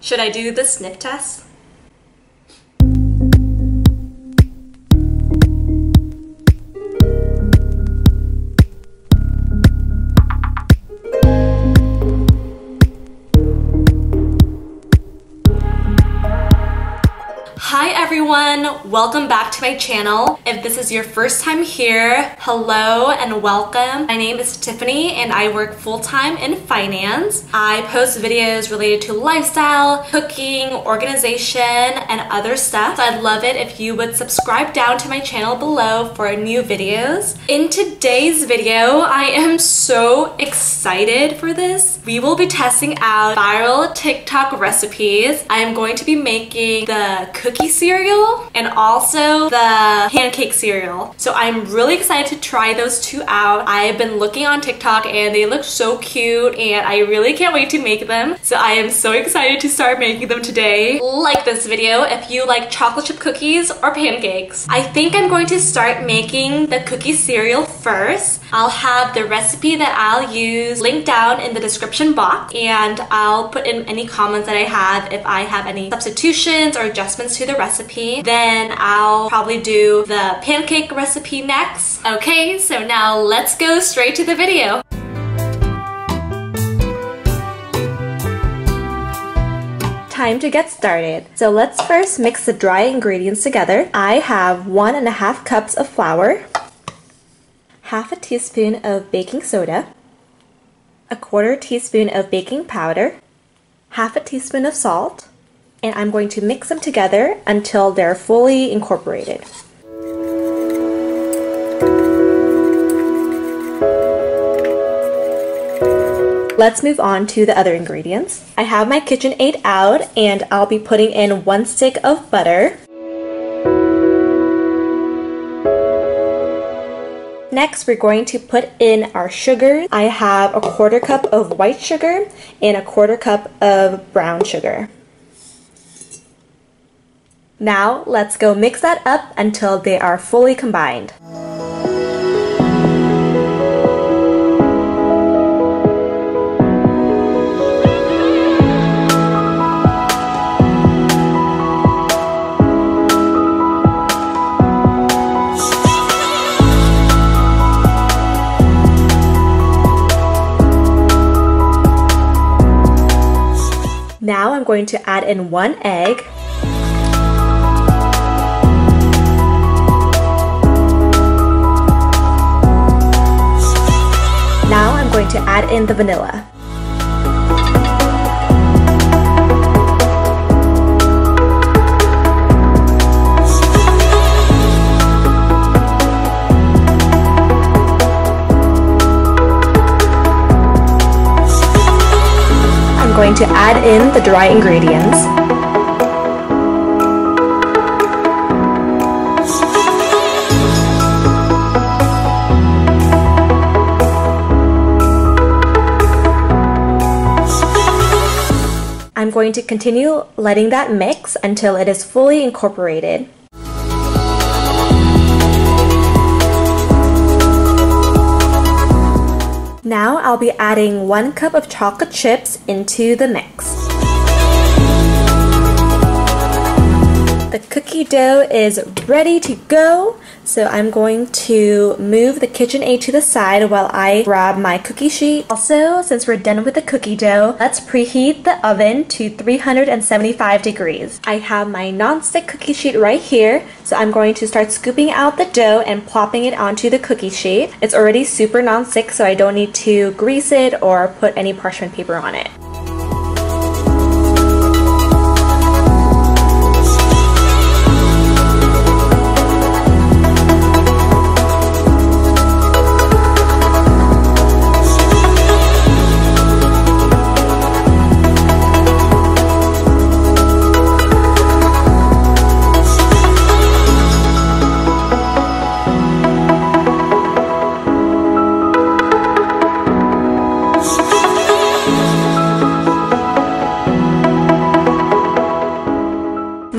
Should I do the sniff test? Hi everyone, welcome back to my channel. If this is your first time here, hello and welcome. My name is Tiffany and I work full-time in finance. I post videos related to lifestyle, cooking, organization, and other stuff. So I'd love it if you would subscribe down to my channel below for new videos. In today's video, I am so excited for this. We will be testing out viral TikTok recipes. I am going to be making the cookie cereal and also the pancake cereal. So I'm really excited to try those two out. I've been looking on TikTok and they look so cute and I really can't wait to make them. So I am so excited to start making them today. Like this video if you like chocolate chip cookies or pancakes. I think I'm going to start making the cookie cereal first. I'll have the recipe that I'll use linked down in the description box, and I'll put in any comments that I have if I have any substitutions or adjustments to the recipe. Then I'll probably do the pancake recipe next. Okay, so now let's go straight to the video. Time to get started. So let's first mix the dry ingredients together. I have 1.5 cups of flour, half a teaspoon of baking soda, 1/4 teaspoon of baking powder, half a teaspoon of salt, and I'm going to mix them together until they're fully incorporated. Let's move on to the other ingredients. I have my KitchenAid out and I'll be putting in 1 stick of butter. Next, we're going to put in our sugar. I have 1/4 cup of white sugar and 1/4 cup of brown sugar. Now, let's go mix that up until they are fully combined. Now I'm going to add in 1 egg. Now I'm going to add in the vanilla. I'm going to add in the dry ingredients. I'm going to continue letting that mix until it is fully incorporated. Now I'll be adding 1 cup of chocolate chips into the mix. The cookie dough is ready to go, so I'm going to move the KitchenAid to the side while I grab my cookie sheet. Also, since we're done with the cookie dough, let's preheat the oven to 375 degrees. I have my non-stick cookie sheet right here, so I'm going to start scooping out the dough and plopping it onto the cookie sheet. It's already super non-stick, so I don't need to grease it or put any parchment paper on it.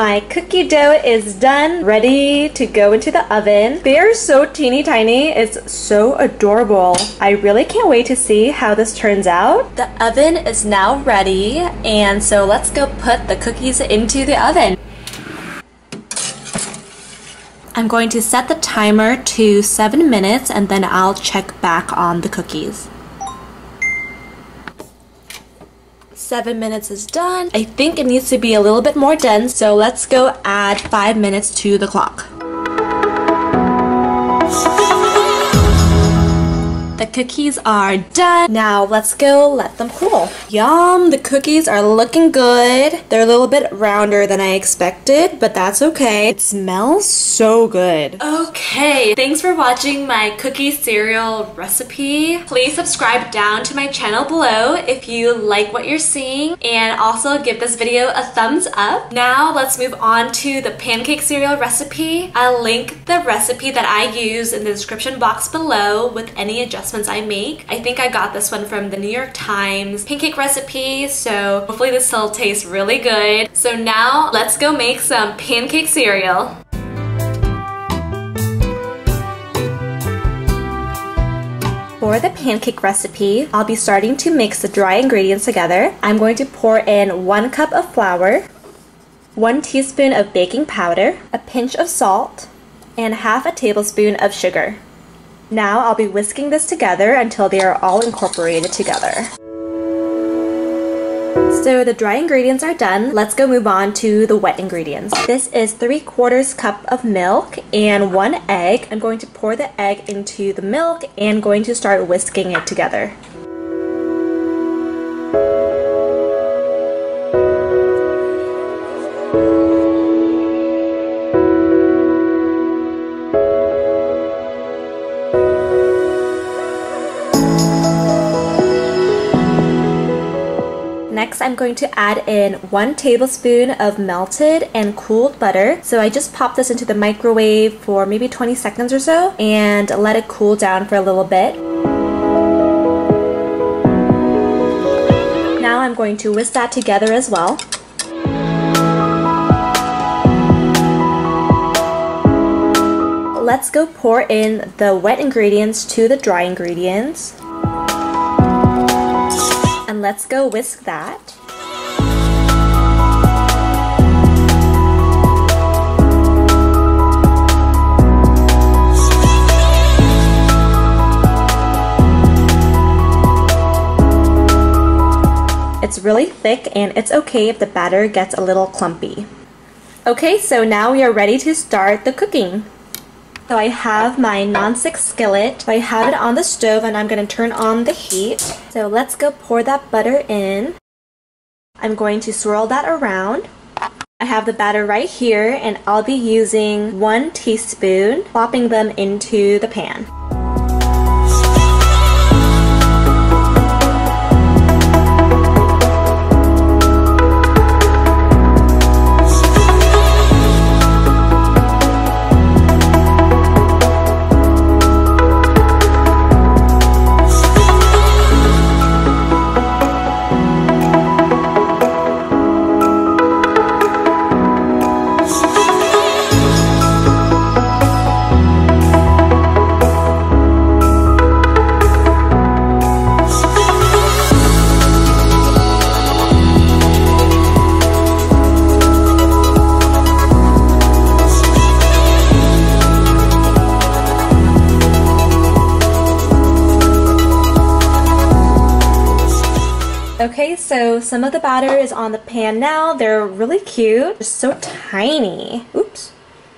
my cookie dough is done, ready to go into the oven. They are so teeny tiny. It's so adorable. I really can't wait to see how this turns out. The oven is now ready, and so let's go put the cookies into the oven. I'm going to set the timer to 7 minutes and then I'll check back on the cookies. 7 minutes is done. I think it needs to be a little bit more dense, so let's go add 5 minutes to the clock. The cookies are done. Now let's go let them cool. Yum, the cookies are looking good. They're a little bit rounder than I expected, but that's okay. It smells so good. Okay, thanks for watching my cookie cereal recipe. Please subscribe down to my channel below if you like what you're seeing, and also give this video a thumbs up. Now let's move on to the pancake cereal recipe. I'll link the recipe that I use in the description box below with any adjustments I make. I think I got this one from the New York Times pancake recipe, so hopefully this still tastes really good. So now let's go make some pancake cereal. For the pancake recipe, I'll be starting to mix the dry ingredients together. I'm going to pour in 1 cup of flour, 1 teaspoon of baking powder, a pinch of salt, and half a tablespoon of sugar. Now I'll be whisking this together until they are all incorporated together. So the dry ingredients are done. Let's go move on to the wet ingredients. This is 3/4 cup of milk and 1 egg. I'm going to pour the egg into the milk and going to start whisking it together. Next, I'm going to add in 1 tablespoon of melted and cooled butter. So I just popped this into the microwave for maybe 20 seconds or so and let it cool down for a little bit. Now I'm going to whisk that together as well. Let's go pour in the wet ingredients to the dry ingredients. And let's go whisk that. It's really thick and it's okay if the batter gets a little clumpy. Okay, so now we are ready to start the cooking. So I have my nonstick skillet. I have it on the stove and I'm going to turn on the heat. So let's go pour that butter in. I'm going to swirl that around. I have the batter right here and I'll be using 1 teaspoon, plopping them into the pan. Okay, so some of the batter is on the pan now. They're really cute. They're so tiny. Oops.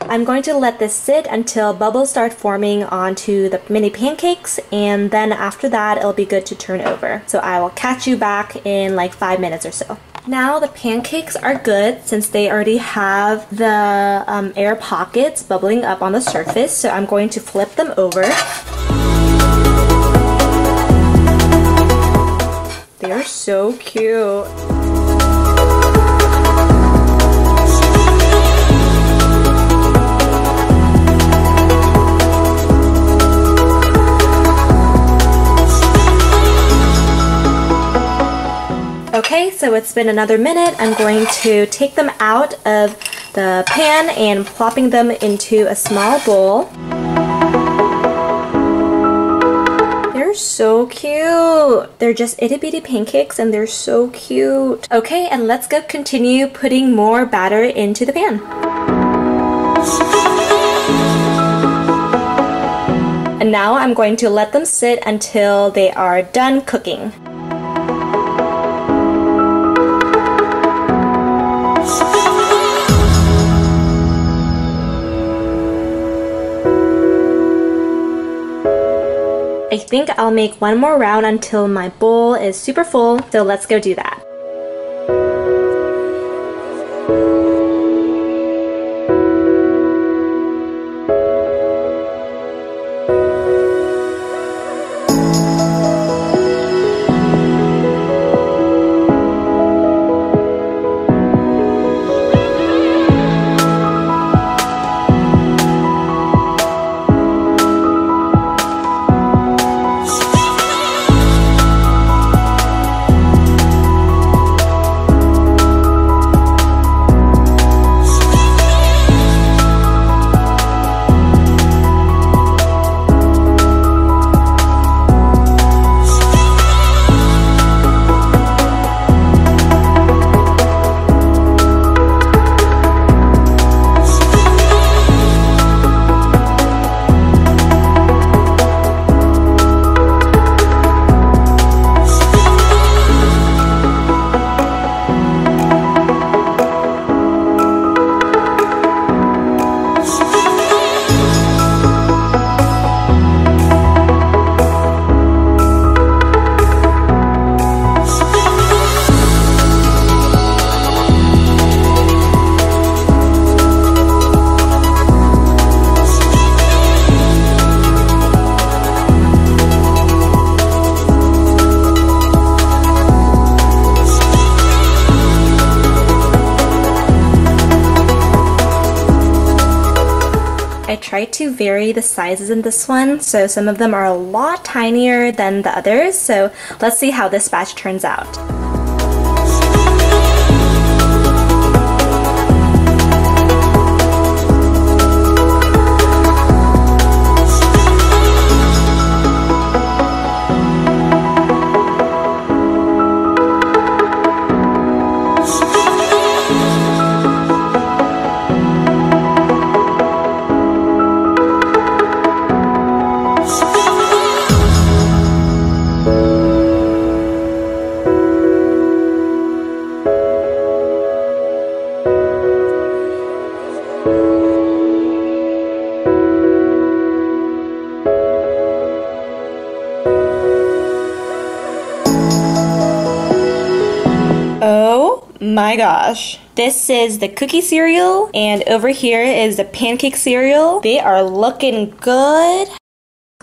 I'm going to let this sit until bubbles start forming onto the mini pancakes, and then after that it'll be good to turn over. So I will catch you back in like 5 minutes or so. Now the pancakes are good since they already have the air pockets bubbling up on the surface. So I'm going to flip them over. They're so cute. Okay, so it's been another minute. I'm going to take them out of the pan and plopping them into a small bowl. They're so cute. They're just itty bitty pancakes and they're so cute. Okay, and let's go continue putting more batter into the pan. And now I'm going to let them sit until they are done cooking. I think I'll make one more round until my bowl is super full, so let's go do that. I tried to vary the sizes in this one, so some of them are a lot tinier than the others, so let's see how this batch turns out. Oh my gosh. This is the cookie cereal, and over here is the pancake cereal. They are looking good.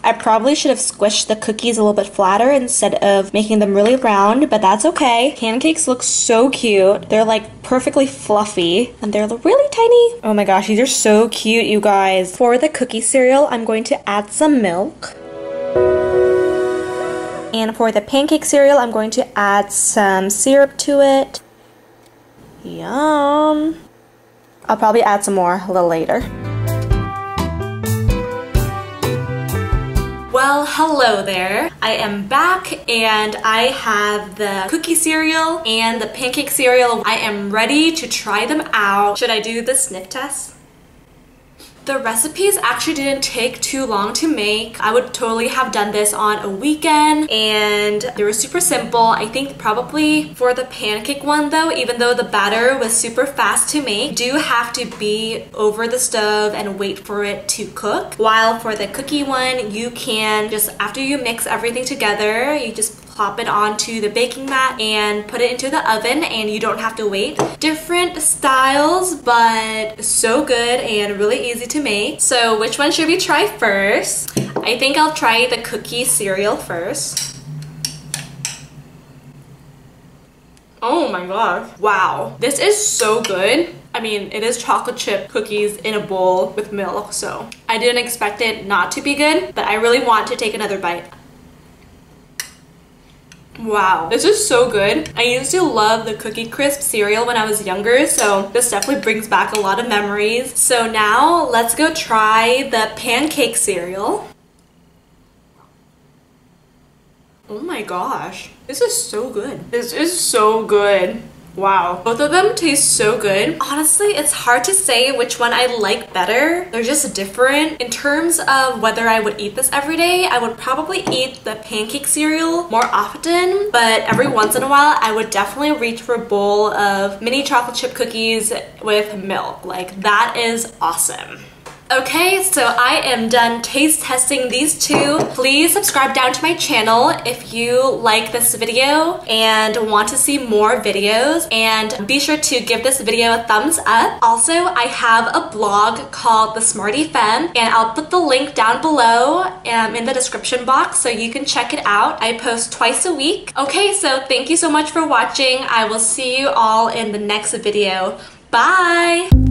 I probably should have squished the cookies a little bit flatter instead of making them really round, but that's okay. Pancakes look so cute. They're like perfectly fluffy, and they're really tiny. Oh my gosh, these are so cute, you guys. For the cookie cereal, I'm going to add some milk. And for the pancake cereal, I'm going to add some syrup to it. Yum. I'll probably add some more a little later. Well, hello there. I am back and I have the cookie cereal and the pancake cereal. I am ready to try them out. Should I do the sniff test? The recipes actually didn't take too long to make. I would totally have done this on a weekend and they were super simple. I think probably for the pancake one though, even though the batter was super fast to make, you do have to be over the stove and wait for it to cook. While for the cookie one, you can just, after you mix everything together, you just plop it onto the baking mat and put it into the oven and you don't have to wait. Different styles, but so good and really easy to make. So which one should we try first? I think I'll try the cookie cereal first. Oh my gosh. Wow. This is so good. I mean, it is chocolate chip cookies in a bowl with milk, so I didn't expect it not to be good, but I really want to take another bite. Wow, this is so good. I used to love the Cookie Crisp cereal when I was younger, so this definitely brings back a lot of memories. So now let's go try the Pancake Cereal. Oh my gosh, this is so good. This is so good. Wow. Both of them taste so good. Honestly, it's hard to say which one I like better. They're just different. In terms of whether I would eat this every day, I would probably eat the Pancake Cereal more often, but every once in a while, I would definitely reach for a bowl of mini chocolate chip cookies with milk. Like, that is awesome. Okay, so I am done taste testing these two. Please subscribe down to my channel if you like this video and want to see more videos, and be sure to give this video a thumbs up. Also, I have a blog called The Smarty Femme, and I'll put the link down below in the description box so you can check it out. I post twice a week. Okay, so thank you so much for watching. I will see you all in the next video. Bye!